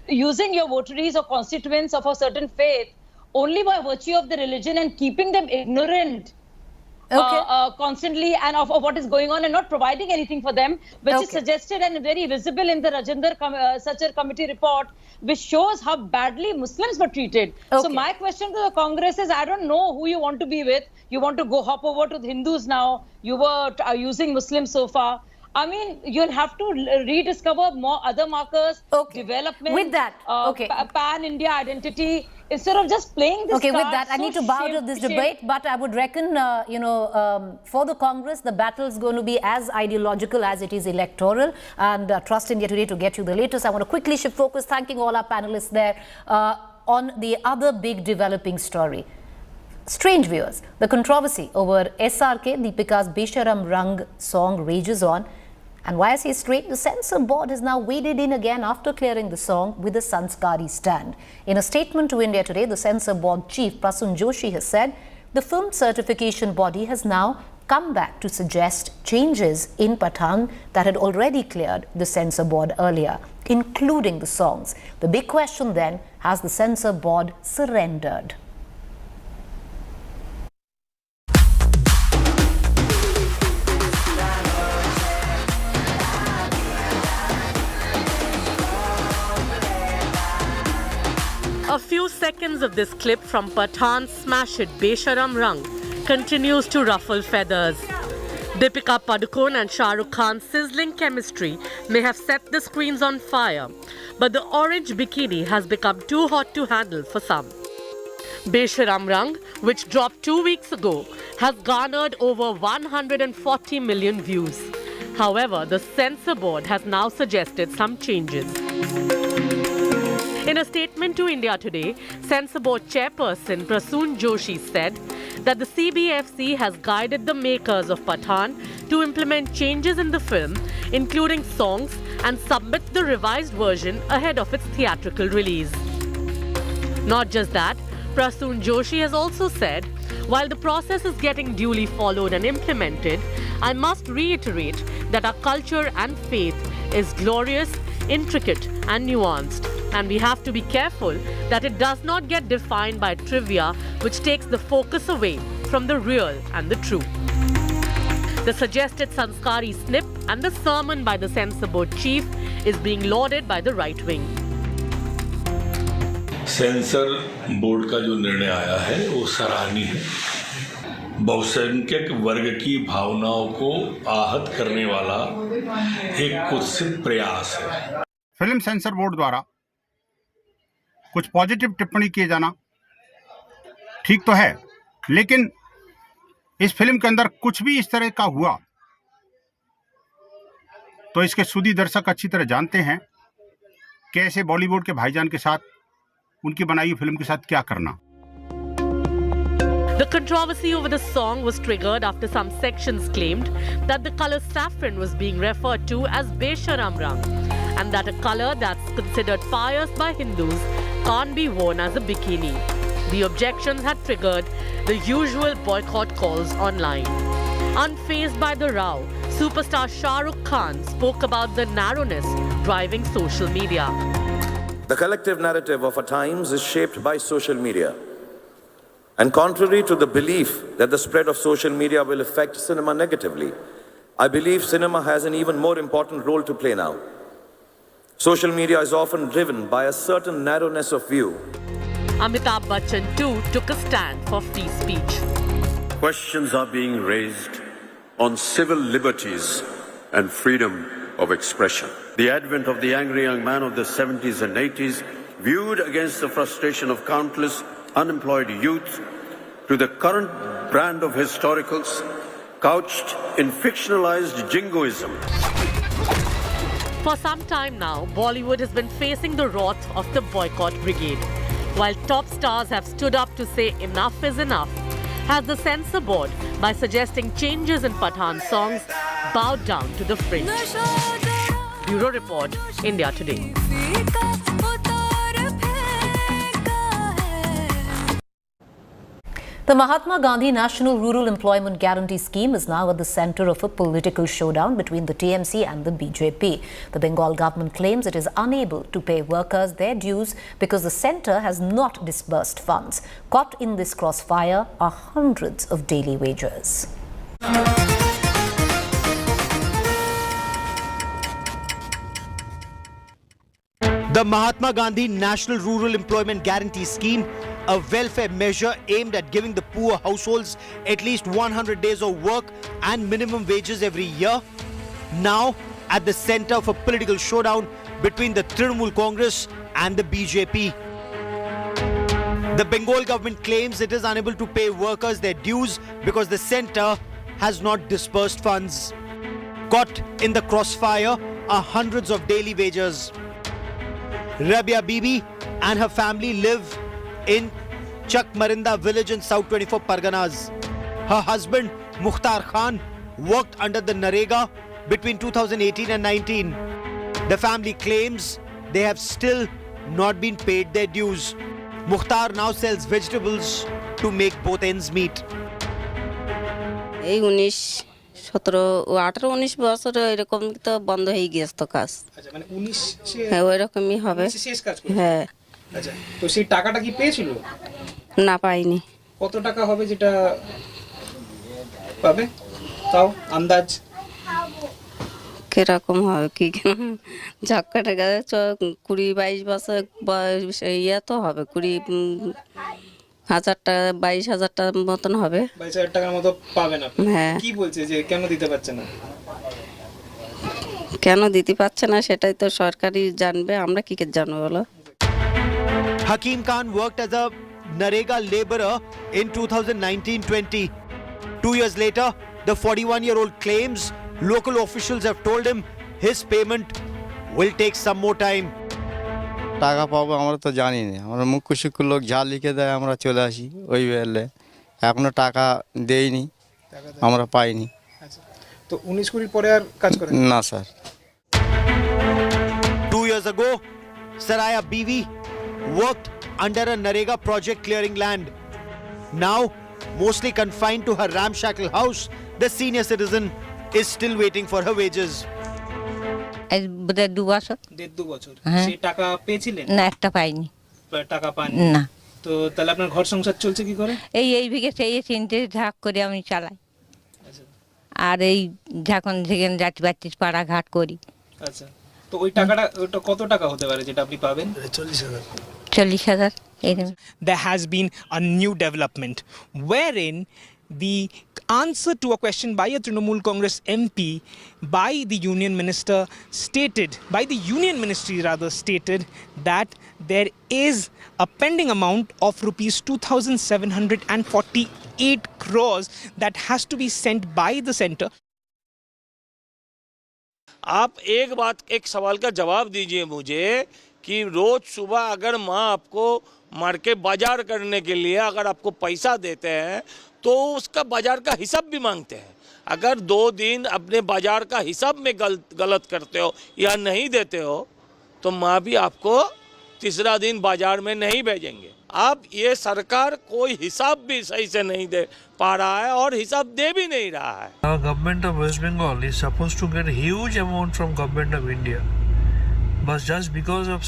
using your votaries or constituents of a certain faith only by virtue of the religion and keeping them ignorant constantly and of what is going on and not providing anything for them, which is suggested and very visible in the Rajendra Sachar committee report, which shows how badly Muslims were treated. So my question to the Congress is, I don't know who you want to be with. You want to hop over to the Hindus now. You were using Muslims so far. I mean, you'll have to rediscover more other markers, development, with that, pan-India identity, instead of just playing this with that, I need to bow to this debate, but I would reckon, for the Congress, the battle is going to be as ideological as it is electoral. And Trust India Today to get you the latest. I want to quickly shift focus, thanking all our panelists there, on the other big developing story. Strange viewers, the controversy over SRK, Deepika's Besharam Rang song rages on. And why I say strange, the censor board has now waded in again after clearing the song with a sanskari stand. In a statement to India Today, the censor board chief Prasun Joshi has said the film certification body has now come back to suggest changes in Pathaan that had already cleared the censor board earlier, including the songs. The big question then, has the censor board surrendered? A few seconds of this clip from Pathaan's smash hit Besharam Rang continues to ruffle feathers. Deepika Padukone and Shah Rukh's sizzling chemistry may have set the screens on fire, but the orange bikini has become too hot to handle for some. Besharam Rang, which dropped 2 weeks ago, has garnered over 140 million views. However, the censor board has now suggested some changes. In a statement to India Today, Censor Board Chairperson Prasun Joshi said that the CBFC has guided the makers of Pathaan to implement changes in the film, including songs, and submit the revised version ahead of its theatrical release. Not just that, Prasun Joshi has also said, while the process is getting duly followed and implemented, I must reiterate that our culture and faith is glorious, intricate and nuanced, and we have to be careful that it does not get defined by trivia which takes the focus away from the real and the true. The suggested sanskari snip and the sermon by the censor board chief is being lauded by the right wing. Sensor board का जो निर्णय आया है वो सराहनीय है। बहुसंख्यक वर्ग की भावनाओं को आहत करने वाला एक कुत्सित प्रयास है। फिल्म सेंसर बोर्ड द्वारा कुछ पॉजिटिव टिप्पणी किए जाना ठीक तो है, लेकिन इस फिल्म के अंदर कुछ भी इस तरह का हुआ तो इसके सुधी दर्शक अच्छी तरह जानते हैं कि ऐसे बॉलीवुड के भाईजान के साथ उनकी बनाई हुई फिल्म के साथ क्या करना। The controversy over the song was triggered after some sections claimed that the color saffron was being referred to as Besharam Rang, and that a color that's considered pious by Hindus can't be worn as a bikini. The objections had triggered the usual boycott calls online. Unfazed by the row, superstar Shah Rukh spoke about the narrowness driving social media. The collective narrative of our times is shaped by social media. And contrary to the belief that the spread of social media will affect cinema negatively, I believe cinema has an even more important role to play now. Social media is often driven by a certain narrowness of view. Amitabh Bachchan too took a stand for free speech. Questions are being raised on civil liberties and freedom of expression. The advent of the angry young man of the 70s and 80s, viewed against the frustration of countless unemployed youth, to the current brand of historicals couched in fictionalized jingoism. For some time now, Bollywood has been facing the wrath of the boycott brigade. While top stars have stood up to say enough is enough, has the censor board, by suggesting changes in Pathaan songs, bowed down to the fringe. Bureau Report, India Today. The Mahatma Gandhi National Rural Employment Guarantee Scheme is now at the centre of a political showdown between the TMC and the BJP. The Bengal government claims it is unable to pay workers their dues because the centre has not disbursed funds. Caught in this crossfire are hundreds of daily wagers. The Mahatma Gandhi National Rural Employment Guarantee Scheme, a welfare measure aimed at giving the poor households at least 100 days of work and minimum wages every year, now at the center of a political showdown between the Trinamool Congress and the BJP. The Bengal government claims it is unable to pay workers their dues because the center has not disbursed funds. Caught in the crossfire are hundreds of daily wagers. Rabia Bibi and her family live in Chakmarinda village in South 24 Parganas. Her husband Mukhtar Khan worked under the Narega between 2018 and 19. The family claims they have still not been paid their dues. Mukhtar now sells vegetables to make both ends meet. 17-18-19 বছর এরকম তো বন্ধ হয়ে গিয়েছে তো কাজ। আচ্ছা মানে 19 হ্যাঁ ওইরকমই হবে। শেষ কাজ করে। হ্যাঁ। আচ্ছা তো সেই টাকাটা কি পেয়েছিল? না পাইনি। কত টাকা হবে যেটা পাবে? তাও আন্দাজ কিরকম হবে কি ঝক্কা টাকা 20-22 বছর বয়স ইয়া তো হবে 20,000 টাকা 22,000 টাকার মতন হবে 22,000 টাকার মতো পাবেন আপনি হ্যাঁ কি বলছে যে কেন দিতে পারছে না কেন দিতে পারছে না সেটাই তো সরকারই জানবে আমরা কি করে জানবো বলো Hakim Khan worked as a Narega laborer in 2019-20. 2 years later, the 41-year-old claims local officials have told him his payment will take some more time. টাকা পাবো আমরা তো জানি না আমরা মুখ্য শিক্ষক লোক যা লিখে দেয় আমরা চলে আসি ওই বেলে এখনো টাকা দেইনি আমরা পাইনি আচ্ছা তো 19 কোটির পরে আর কাজ করেন না sir 2 years ago Saraya Bibi worked under a Narega project clearing land. Now mostly confined to her ramshackle house, the senior citizen is still waiting for her wages. এই বুদে 2 বছর 1.5 বছর সেই টাকা পেয়েছিলেন না একটা পাইনি টাকা পাননি না তো তাহলে আপনার ঘর সংসার চলছে কি করে এই ভিগে সেই চিনতে ঝাক করে আমি চালাই আর এই যখন যেখানে যাচ্ছি বাচ্চি পাড়া ঘাট করি আচ্ছা তো ওই টাকাটা ওটা কত টাকা হতে পারে যেটা আপনি পাবেন 40,000 There has been a new development wherein the answer to a question by a Trinamool Congress MP by the union minister stated that there is a pending amount of rupees 2,748 crores that has to be sent by the centre. आप एक सवाल का जवाब दीजिए मुझे कि रोज सुबह अगर माँ आपको मार्केट बाजार करने के लिए अगर आपको पैसा देते हैं तो उसका बाजार का हिसाब भी मांगते हैं अगर 2 दिन अपने बाजार का हिसाब में गलत करते हो या नहीं देते हो तो माँ भी आपको तीसरा दिन बाजार में नहीं भेजेंगे अब ये सरकार कोई हिसाब भी सही से नहीं दे पा रहा है और हिसाब दे भी नहीं रहा है Government of West Bengal is supposed to get a huge amount from Government of India, but just because of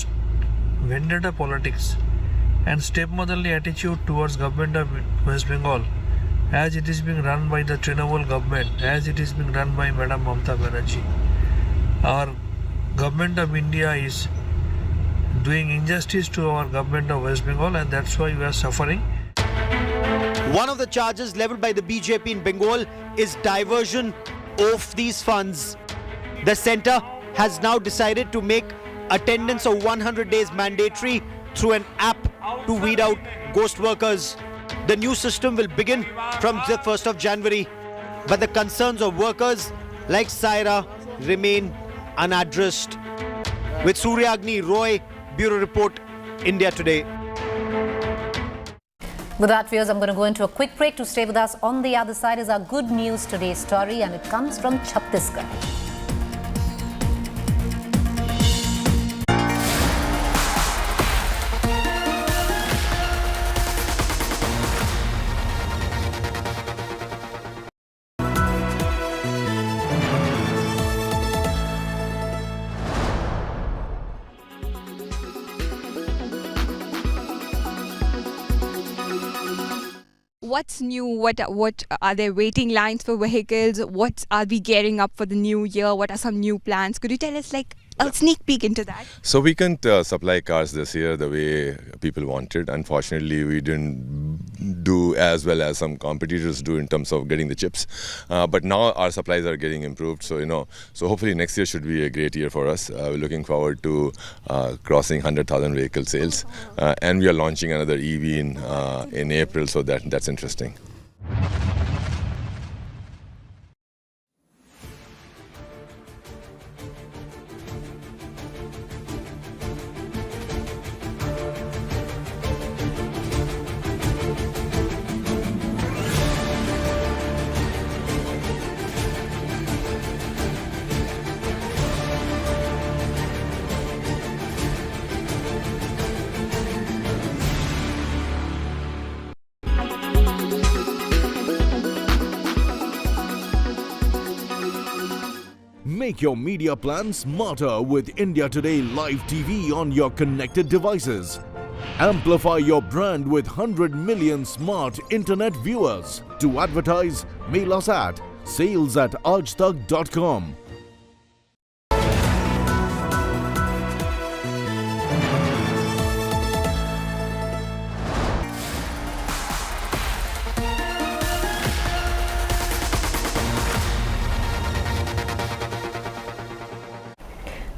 vendetta politics and stepmotherly attitude towards Government of West Bengal, as it is being run by the Trinamool government, as it is being run by Madam Mamata Banerjee, our Government of India is doing injustice to our Government of West Bengal, and that's why we are suffering. One of the charges leveled by the BJP in Bengal is diversion of these funds. The centre has now decided to make attendance of 100 days mandatory through an app to weed out ghost workers. The new system will begin from the 1st of January, but the concerns of workers like Saira remain unaddressed. With Suryagni Roy, Bureau Report, India Today. With that, viewers, I'm going to go into a quick break. To stay with us on the other side is our Good News Today story, and it comes from Chhattisgarh. What's new? What are there waiting lines for vehicles? What are we gearing up for the new year? What are some new plans? Could you tell us like a sneak peek into that? So we couldn't supply cars this year the way people wanted. Unfortunately, we didn't do as well as some competitors do in terms of getting the chips. But now our supplies are getting improved. So, so hopefully next year should be a great year for us. We're looking forward to crossing 100,000 vehicle sales. And we are launching another EV in April, so that's interesting. Make your media plan smarter with India Today Live TV on your connected devices. Amplify your brand with 100 million smart internet viewers. To advertise, mail us at sales@aajtak.com.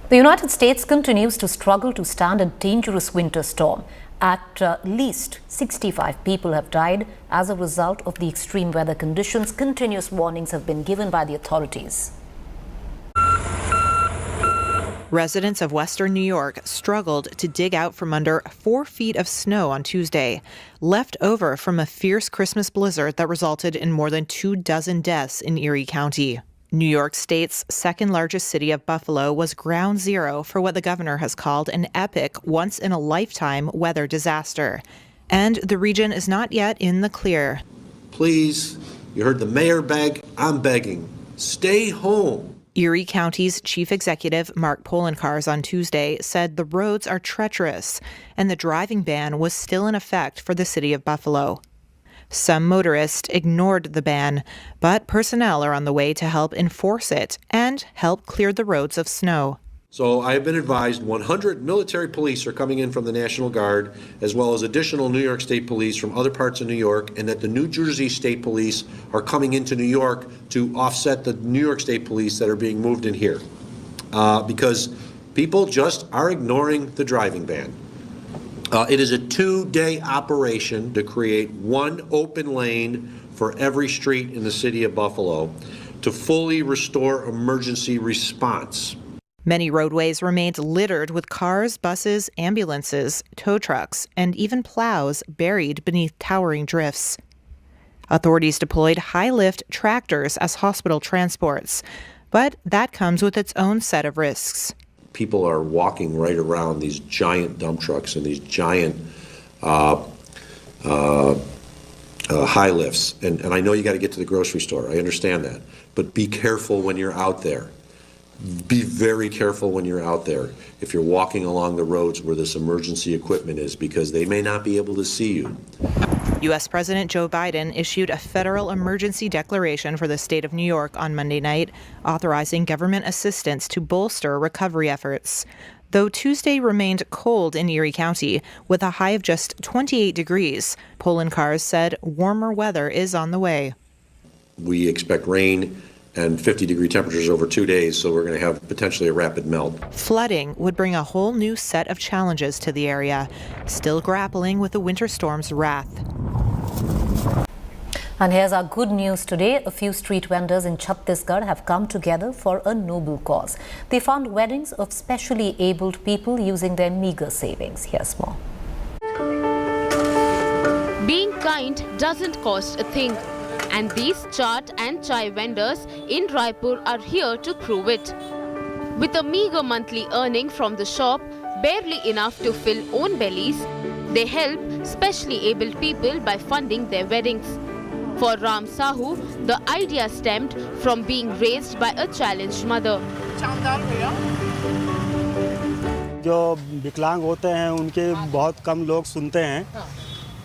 The United States continues to struggle to stand a dangerous winter storm. At least 65 people have died as a result of the extreme weather conditions. Continuous warnings have been given by the authorities. Residents of western New York struggled to dig out from under 4 feet of snow on Tuesday, left over from a fierce Christmas blizzard that resulted in more than 24 deaths in Erie County. New York State's second largest city of Buffalo was ground zero for what the governor has called an epic, once-in-a-lifetime weather disaster. And the region is not yet in the clear. Please, you heard the mayor beg, I'm begging. Stay home. Erie County's chief executive, Mark Poloncarz, on Tuesday said the roads are treacherous and the driving ban was still in effect for the city of Buffalo. Some motorists ignored the ban, but personnel are on the way to help enforce it and help clear the roads of snow. So I have been advised 100 military police are coming in from the National Guard, as well as additional New York State police from other parts of New York, and that the New Jersey State Police are coming into New York to offset the New York State Police that are being moved in here. Because people just are ignoring the driving ban. It is a 2-day operation to create one open lane for every street in the city of Buffalo to fully restore emergency response. Many roadways remained littered with cars, buses, ambulances, tow trucks, and even plows buried beneath towering drifts. Authorities deployed high-lift tractors as hospital transports, but that comes with its own set of risks. People are walking right around these giant dump trucks and these giant high lifts. And I know you got to get to the grocery store. I understand that. But be careful when you're out there. Be very careful when you're out there if you're walking along the roads where this emergency equipment is, because they may not be able to see you. U.S. President Joe Biden issued a federal emergency declaration for the state of New York on Monday night, authorizing government assistance to bolster recovery efforts. Though Tuesday remained cold in Erie County, with a high of just 28 degrees, Poloncarz said warmer weather is on the way. We expect rain and 50-degree temperatures over 2 days, so we're going to have potentially a rapid melt. Flooding would bring a whole new set of challenges to the area, still grappling with the winter storm's wrath. And here's our good news today. A few street vendors in Chhattisgarh have come together for a noble cause. They fund weddings of specially abled people using their meager savings. Here's more. Being kind doesn't cost a thing. And these chaat and chai vendors in Raipur are here to prove it. With a meager monthly earning from the shop, barely enough to fill own bellies, they help specially abled people by funding their weddings. For Ram Sahu, the idea stemmed from being raised by a challenged mother. जो विकलांग होते हैं उनके बहुत कम लोग सुनते हैं,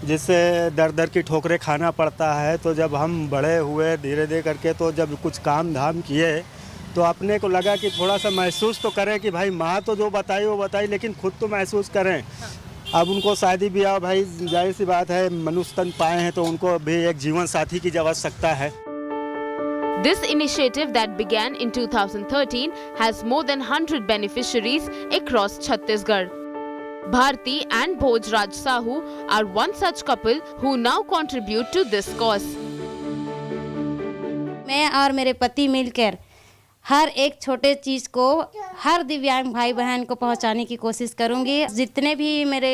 जिससे दर दर की ठोकरें खाना पड़ता है। तो जब हम बड़े हुए धीरे धीरे करके, तो जब कुछ काम धाम किए तो अपने को लगा कि थोड़ा सा महसूस तो करें कि भाई माँ तो जो बताई वो बताई, लेकिन खुद तो महसूस करें। अब उनको शादी ब्याह भाई जाहिर सी बात है, मनुष्य तन पाए हैं तो उनको भी एक जीवन साथी की आवश्यकता है। This initiative that began in 2013 has more than 100 beneficiaries across Chhattisgarh. Bharti and Bhojraj Sahu are one such couple who now contribute to this cause. मैं और मेरे पति मिलकर हर एक छोटे चीज़ को हर दिव्यांग भाई बहन को पहुंचाने की कोशिश करूंगी। जितने भी मेरे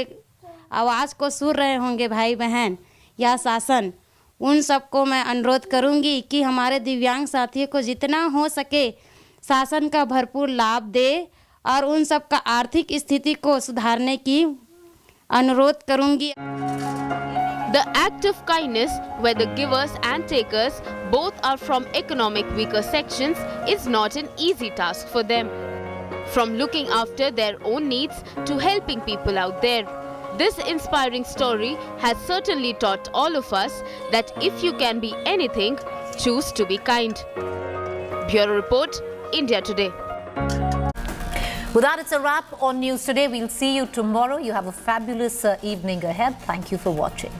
आवाज़ को सुन रहे होंगे भाई बहन या शासन, उन सबको मैं अनुरोध करूंगी कि हमारे दिव्यांग साथियों को जितना हो सके शासन का भरपूर लाभ दे और उन सब का आर्थिक स्थिति को सुधारने की अनुरोध करूंगी। The act of kindness, where the givers and takers both are from economic weaker sections, is not an easy task for them. From looking after their own needs to helping people out there, this inspiring story has certainly taught all of us that if you can be anything, choose to be kind. Bureau Report, India Today. With that, it's a wrap on News Today. We'll see you tomorrow. You have a fabulous evening ahead. Thank you for watching.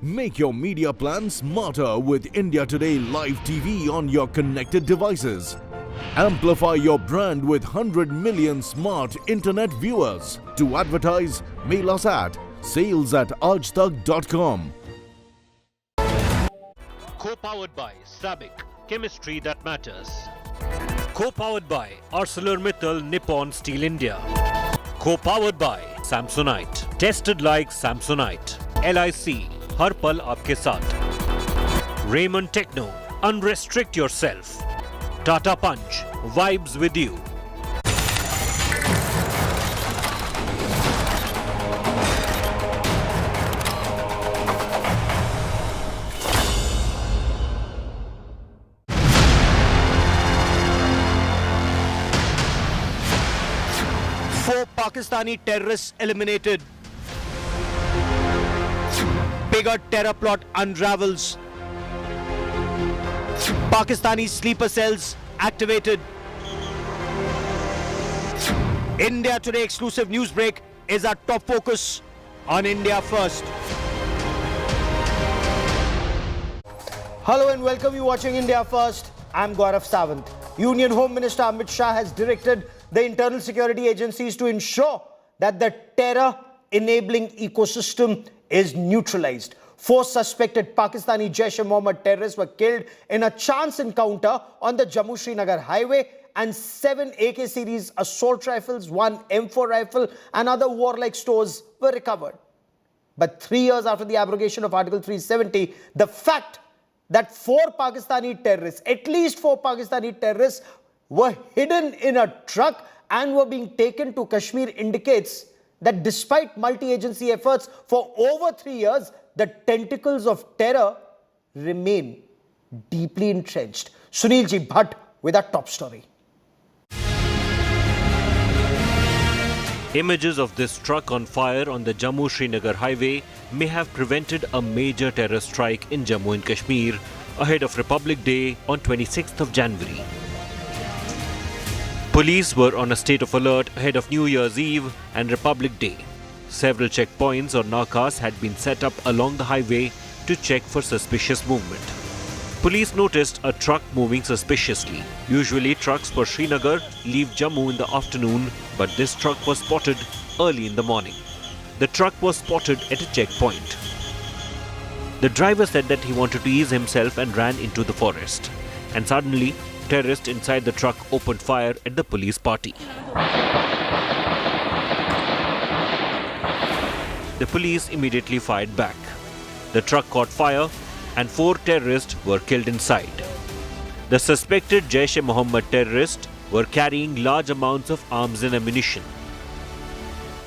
Make your media plan smarter with India Today Live TV on your connected devices. Amplify your brand with 100 million smart internet viewers. To advertise, mail us at sales@aajtak.com. Co-powered by SABIC, chemistry that matters. Co-powered by ArcelorMittal Nippon Steel India. Co-powered by Samsonite, tested like Samsonite. LIC, हर पल आपके साथ. Raymond Techno, unrestrict yourself. Tata Punch, vibes with you. Pakistani terrorists eliminated. Bigger terror plot unravels. Pakistani sleeper cells activated. India Today exclusive news break is our top focus on India First. Hello and welcome, you watching India First. I'm Gaurav Sawant. Union Home Minister Amit Shah has directed the internal security agencies to ensure that the terror-enabling ecosystem is neutralized. 4 suspected Pakistani Jaish-e-Mohammed terrorists were killed in a chance encounter on the Jammu-Srinagar highway, and 7 AK series assault rifles, 1 M4 rifle and other warlike stores were recovered. But 3 years after the abrogation of Article 370, the fact that 4 Pakistani terrorists, at least 4 Pakistani terrorists, were hidden in a truck and were being taken to Kashmir indicates that despite multi-agency efforts for over 3 years, the tentacles of terror remain deeply entrenched. Sunilji Bhatt with our top story. Images of this truck on fire on the Jammu-Srinagar highway may have prevented a major terror strike in Jammu and Kashmir ahead of Republic Day on 26th of January. Police were on a state of alert ahead of New Year's Eve and Republic Day. Several checkpoints or nakas had been set up along the highway to check for suspicious movement. Police noticed a truck moving suspiciously. Usually trucks for Srinagar leave Jammu in the afternoon, but this truck was spotted early in the morning. The truck was spotted at a checkpoint. The driver said that he wanted to ease himself and ran into the forest. And suddenly, terrorists inside the truck opened fire at the police party. The police immediately fired back. The truck caught fire and 4 terrorists were killed inside. The suspected Jaish-e-Mohammed terrorists were carrying large amounts of arms and ammunition.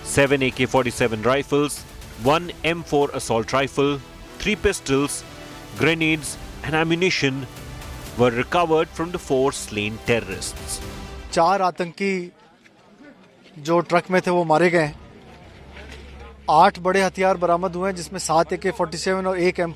7 AK-47 rifles, 1 M4 assault rifle, 3 pistols, grenades and ammunition were recovered from the 4 slain terrorists. 4 आतंकी जो truck में थे वो मारे गए। 8 बड़े हथियार बरामद हुए हैं, जिसमें 7 AK-47 और 1 M4